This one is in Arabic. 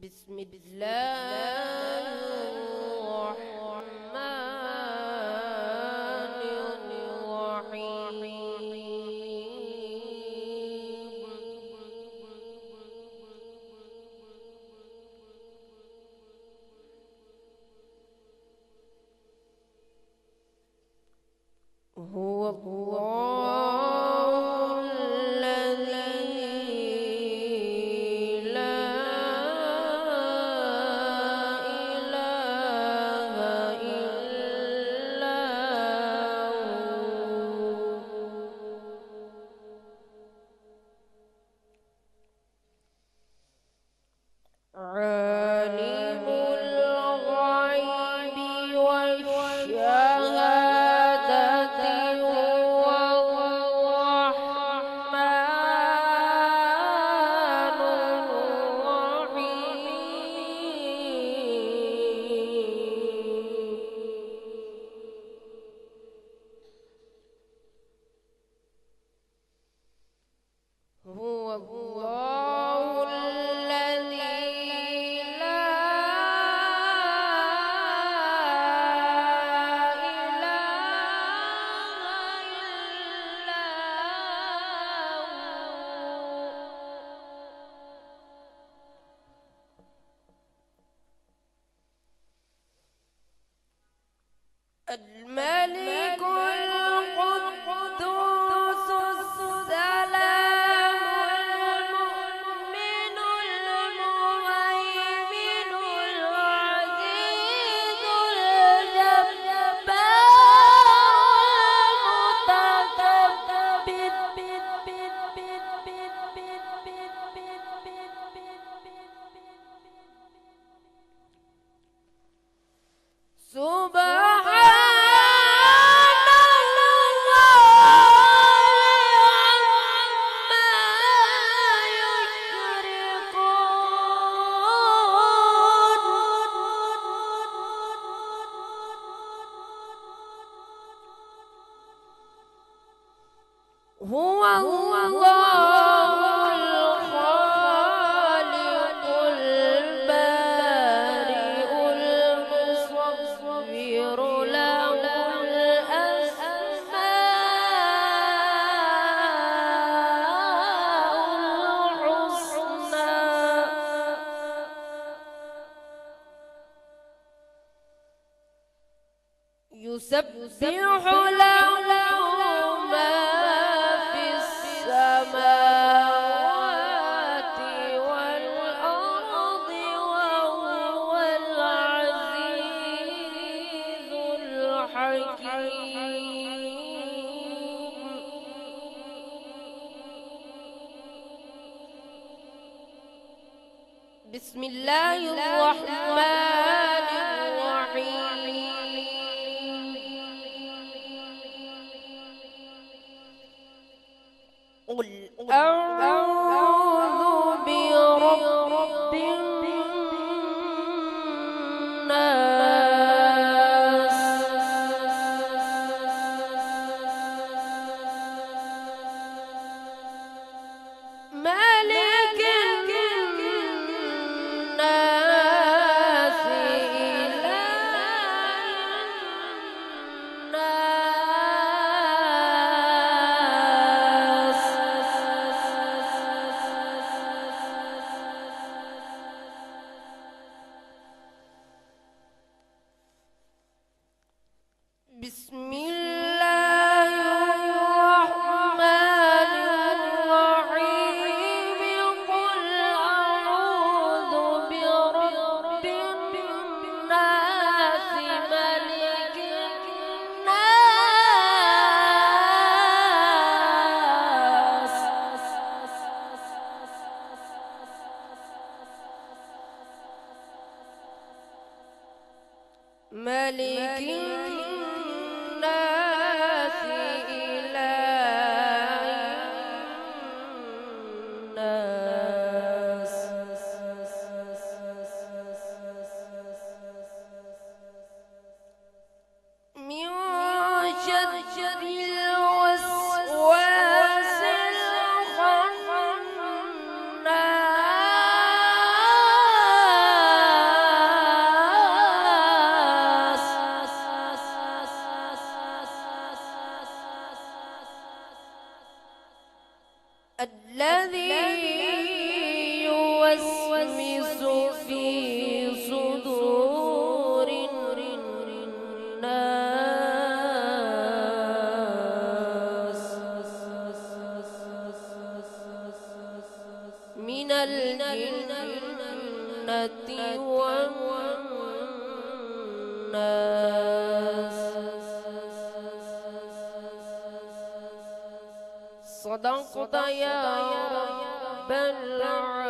بسم الله الرحمن الرحيم. هو الله الذي لا إله إلا هو عالم الغيب والشهادة هو الرحمن الرحيم. هو الله الذي لا إله إلا هو الملك القدوس السلام المؤمن المهيمن العزيز المتكبر هو الله الخالق البارئ المصور له الأسماء الحسنى يسبح له ما في السماوات والأرض وهو العزيز الحكيم. بسم الله الرحمن الرحيم. قل أعوذ برب الناس ملك الناس بسم الله الرحمن الرحيم. قل أعوذ برب الناس ملك الناس ملك الناس إله الناس من شر الوسواس الخناس الذي يوسوس في صدور الناس من الجنة والناس. صدقت يا رب العالمين.